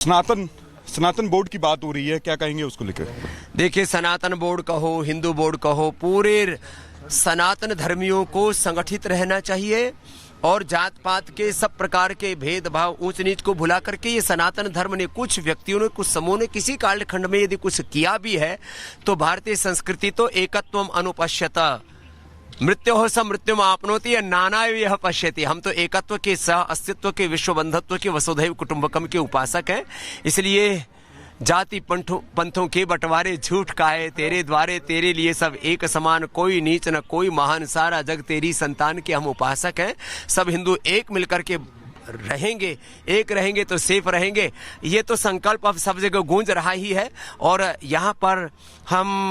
सनातन board की बात हो रही है, क्या कहेंगे उसको लेकर? देखिए, सनातन बोर्ड कहो, हिंदू बोर्ड कहो, पूरे सनातन धर्मियों को संगठित रहना चाहिए और जात पात के सब प्रकार के भेदभाव ऊंच नीच को भुला करके ये सनातन धर्म ने कुछ व्यक्तियों ने, कुछ समूह ने किसी कालखंड में यदि कुछ किया भी है तो भारतीय संस्कृति तो एकत्वम अनुपश्यता मृत्यो स मृत्युम आपनोति नाना यह पश्यति। हम तो एकत्व के, सह अस्तित्व के, विश्व बंधुत्व के, वसुधैव कुटुंबकम के उपासक हैं। इसलिए जाति पंथों के बंटवारे झूठ काहे, तेरे द्वारे तेरे लिए सब एक समान, कोई नीच न कोई महान, सारा जग तेरी संतान के हम उपासक हैं। सब हिंदू एक मिलकर के रहेंगे, एक रहेंगे तो सेफ रहेंगे। ये तो संकल्प अब सब जगह गूंज रहा ही है। और यहाँ पर हम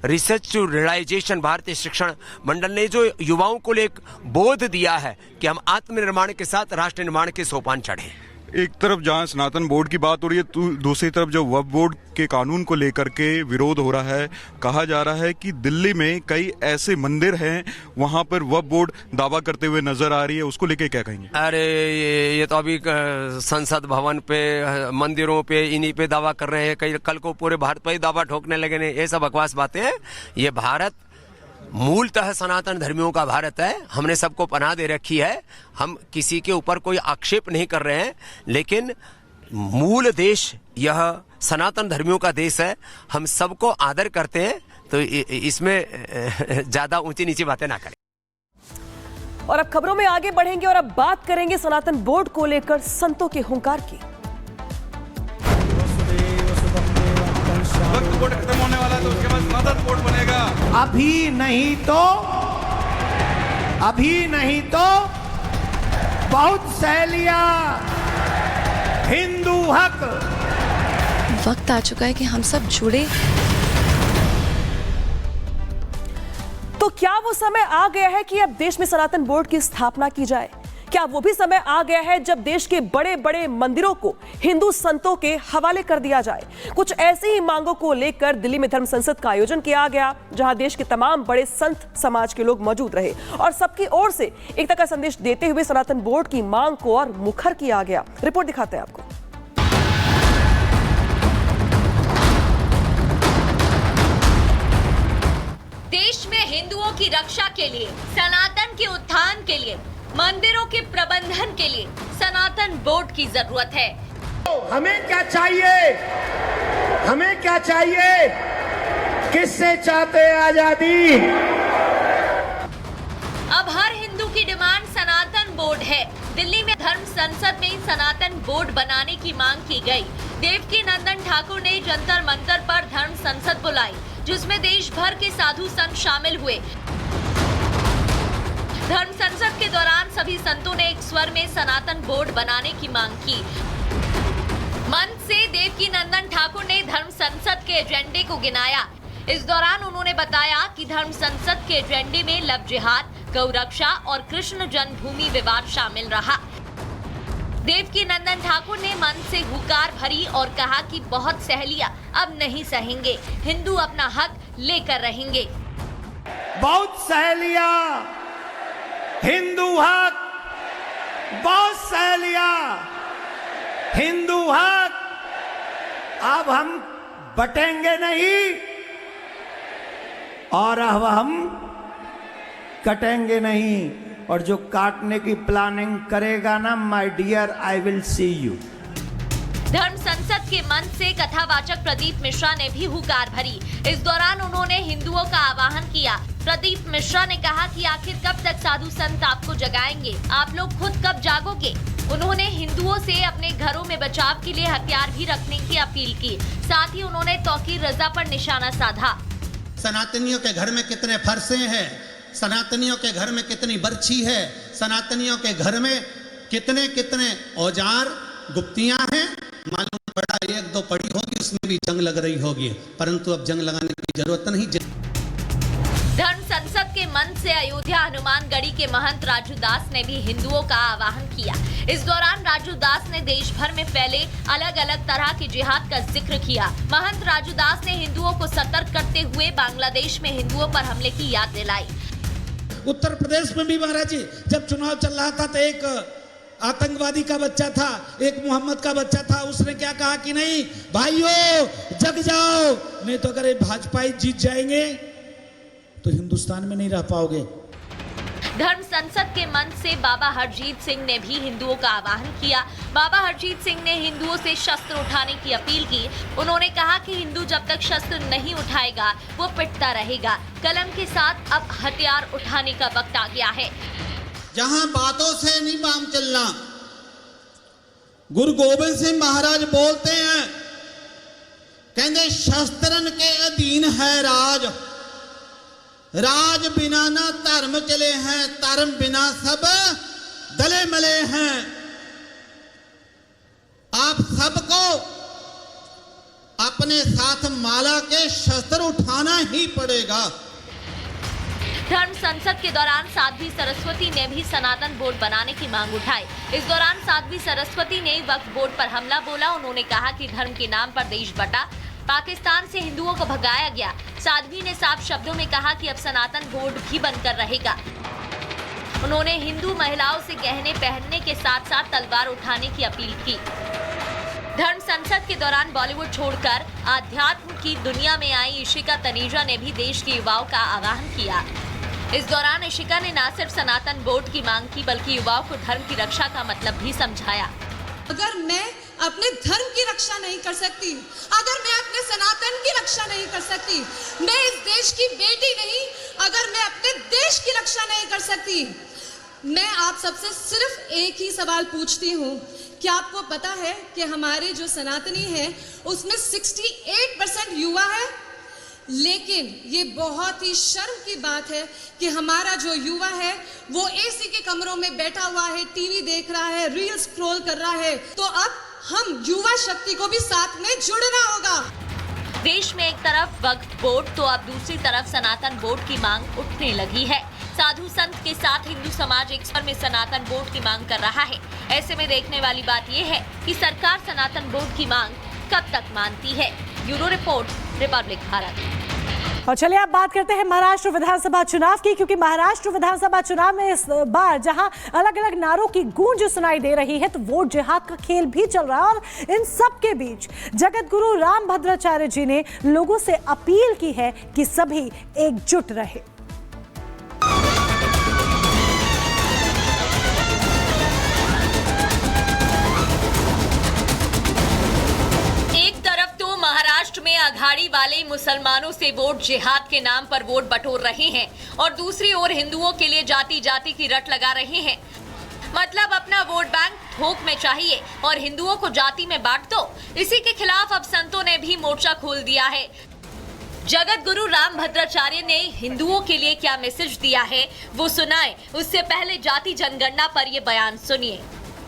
रिसर्च टू रियलाइजेशन भारतीय शिक्षण मंडल ने जो युवाओं को एक बोध दिया है कि हम आत्मनिर्माण के साथ राष्ट्र निर्माण के सोपान चढ़े। एक तरफ जहां सनातन बोर्ड की बात हो रही है तो दूसरी तरफ जो वक्फ बोर्ड के कानून को लेकर के विरोध हो रहा है। कहा जा रहा है कि दिल्ली में कई ऐसे मंदिर हैं वहां पर वक्फ बोर्ड दावा करते हुए नजर आ रही है, उसको लेके क्या कहेंगे? अरे ये तो अभी संसद भवन पे, मंदिरों पे, इन्हीं पे दावा कर रहे हैं। कल को पूरे भारत पर ही दावा ठोकने लगे ने। ये सब बकवास बातें हैं। ये भारत मूलतः सनातन धर्मियों का भारत है। हमने सबको पनाह दे रखी है। हम किसी के ऊपर कोई आक्षेप नहीं कर रहे हैं, लेकिन मूल देश यह सनातन धर्मियों का देश है। हम सबको आदर करते हैं, तो इसमें ज्यादा ऊंची नीची बातें ना करें। और अब खबरों में आगे बढ़ेंगे और अब बात करेंगे सनातन बोर्ड को लेकर संतों के हुंकार की। वक्त बोर्ड खत्म होने वाला है तो उसके बाद सनातन बोर्ड बनेगा। अभी नहीं तो बहुत सहेलियां हिंदू हक। वक्त आ चुका है कि हम सब जुड़े। तो क्या वो समय आ गया है कि अब देश में सनातन बोर्ड की स्थापना की जाए? क्या वो भी समय आ गया है जब देश के बड़े बड़े मंदिरों को हिंदू संतों के हवाले कर दिया जाए? कुछ ऐसी ही मांगों को लेकर दिल्ली में धर्म संसद का आयोजन किया गया, जहां देश के तमाम बड़े संत समाज के लोग मौजूद रहे और सबकी ओर से एकता का संदेश देते हुए सनातन बोर्ड की मांग को और मुखर किया गया। रिपोर्ट दिखाते हैं आपको। देश में हिंदुओं की रक्षा के लिए, सनातन के उत्थान के लिए, मंदिरों के प्रबंधन के लिए सनातन बोर्ड की जरूरत है। हमें क्या चाहिए? किससे चाहते आजादी? अब हर हिंदू की डिमांड सनातन बोर्ड है। दिल्ली में धर्म संसद में सनातन बोर्ड बनाने की मांग की गई। देवकी नंदन ठाकुर ने जंतर मंतर पर धर्म संसद बुलाई, जिसमें देश भर के साधु संत शामिल हुए। धर्म संसद के दौरान सभी संतों ने एक स्वर में सनातन बोर्ड बनाने की मांग की। मंच से देवकी नंदन ठाकुर ने धर्म संसद के एजेंडे को गिनाया। इस दौरान उन्होंने बताया कि धर्म संसद के एजेंडे में लव जिहाद, गौ रक्षा और कृष्ण जन्मभूमि विवाद शामिल रहा। देवकी नंदन ठाकुर ने मंच से हुंकार भरी और कहा कि बहुत सहेलियां अब नहीं सहेंगे, हिंदू अपना हक लेकर रहेंगे। बहुत सहेलियां हिंदू हक, बहुत सहेलियां हिंदू हक। अब हम बटेंगे नहीं और अब हम कटेंगे नहीं। और जो काटने की प्लानिंग करेगा ना, my dear, I will see you. धर्म संसद के मंच से कथावाचक प्रदीप मिश्रा ने भी हुंकार भरी। इस दौरान उन्होंने हिंदुओं का आह्वान किया। प्रदीप मिश्रा ने कहा कि आखिर कब तक साधु संत आपको जगाएंगे? आप लोग खुद कब जागोगे? उन्होंने हिंदुओं से अपने घरों में बचाव के लिए हथियार भी रखने की अपील की। साथ ही उन्होंने तौकीर रजा पर निशाना साधा। सनातनियों के घर में कितने फरसे हैं, सनातनियों के घर में कितनी बर्छी है, सनातनियों के घर में कितने कितने औजार, गुप्तियां हैं। मालूम पड़ा एक दो पड़ी होगी, उसमें भी जंग लग रही होगी, परंतु अब जंग लगाने की जरूरत नहीं। धर्म संसद के मंच से अयोध्या हनुमानगढ़ी के महंत राजू दास ने भी हिंदुओं का आह्वान किया। इस दौरान राजू दास ने देश भर में फैले अलग अलग तरह की जिहाद का जिक्र किया। महंत राजू दास ने हिंदुओं को सतर्क करते हुए बांग्लादेश में हिंदुओं पर हमले की याद दिलाई। उत्तर प्रदेश में भी महाराज जी जब चुनाव चल रहा था तो एक आतंकवादी का बच्चा था, एक मोहम्मद का बच्चा था, उसने क्या कहा कि नहीं भाइयों जग जाओ, नहीं तो अगर ये भाजपाई जीत जाएंगे तो हिंदुस्तान में नहीं रह पाओगे। धर्म संसद के मंच से बाबा हरजीत सिंह ने भी हिंदुओं का आह्वान किया। बाबा हरजीत सिंह ने हिंदुओं से शस्त्र उठाने की अपील की। उन्होंने कहा कि हिंदू जब तक शस्त्र नहीं उठाएगा वो पिटता रहेगा। कलम के साथ अब हथियार उठाने का वक्त आ गया है। जहां बातों से नहीं काम चलना, गुरु गोबिंद सिंह महाराज बोलते हैं, कहते शस्त्रन के अधीन है राज, राज बिना ना धर्म चले हैं, धर्म बिना सब दले मले हैं। आप सबको अपने साथ माला के शस्त्र उठाना ही पड़ेगा। धर्म संसद के दौरान साध्वी सरस्वती ने भी सनातन बोर्ड बनाने की मांग उठाई। इस दौरान साध्वी सरस्वती ने वक्फ बोर्ड पर हमला बोला। उन्होंने कहा कि धर्म के नाम पर देश बटा, पाकिस्तान से हिंदुओं को भगाया गया। साध्वी ने साफ शब्दों में कहा कि अब सनातन बोर्ड भी बनकर रहेगा। उन्होंने हिंदू महिलाओं से गहने पहनने के साथ साथ तलवार उठाने की अपील की। धर्म संसद के दौरान बॉलीवुड छोड़कर आध्यात्म की दुनिया में आई इशिका तनेजा ने भी देश के युवाओं का आह्वान किया। इस दौरान इशिका ने न सिर्फ सनातन बोर्ड की मांग की बल्कि युवाओं को धर्म की रक्षा का मतलब भी समझाया। अगर मैं अपने धर्म की रक्षा नहीं कर सकती, अगर मैं अपने सनातन की रक्षा नहीं कर सकती, मैं इस देश की बेटी नहीं, अगर मैं अपने देश की रक्षा नहीं कर सकती, मैं आप सबसे सिर्फ एक ही सवाल पूछती हूँ, क्या आपको पता है कि हमारे जो सनातनी हैं उसमें 68% युवा है? लेकिन ये बहुत ही शर्म की बात है कि हमारा जो युवा है वो एसी के कमरों में बैठा हुआ है, टीवी देख रहा है, रील स्क्रॉल कर रहा है। तो अब हम युवा शक्ति को भी साथ में जुड़ना होगा। देश में एक तरफ वक्फ बोर्ड तो अब दूसरी तरफ सनातन बोर्ड की मांग उठने लगी है। साधु संत के साथ हिंदू समाज एक स्वर में सनातन बोर्ड की मांग कर रहा है। ऐसे में देखने वाली बात यह है कि सरकार सनातन बोर्ड की मांग कब तक मानती है। Bureau report, Republic Bharat. और चलिए अब बात करते हैं महाराष्ट्र विधानसभा चुनाव की, क्योंकि महाराष्ट्र विधानसभा चुनाव में इस बार जहां अलग अलग नारों की गूंज सुनाई दे रही है, तो वोट जिहाद का खेल भी चल रहा है। और इन सब के बीच जगत गुरु रामभद्राचार्य जी ने लोगों से अपील की है कि सभी एकजुट रहे। महाराष्ट्र में अघाड़ी वाले मुसलमानों से वोट जिहाद के नाम पर वोट बटोर रहे हैं और दूसरी ओर हिंदुओं के लिए जाति जाति की रट लगा रहे हैं। मतलब अपना वोट बैंक थोक में चाहिए और हिंदुओं को जाति में बांट दो। इसी के खिलाफ अब संतों ने भी मोर्चा खोल दिया है। जगत गुरु रामभद्राचार्य ने हिंदुओं के लिए क्या मैसेज दिया है वो सुनाए, उससे पहले जाति जनगणना पर ये बयान सुनिए।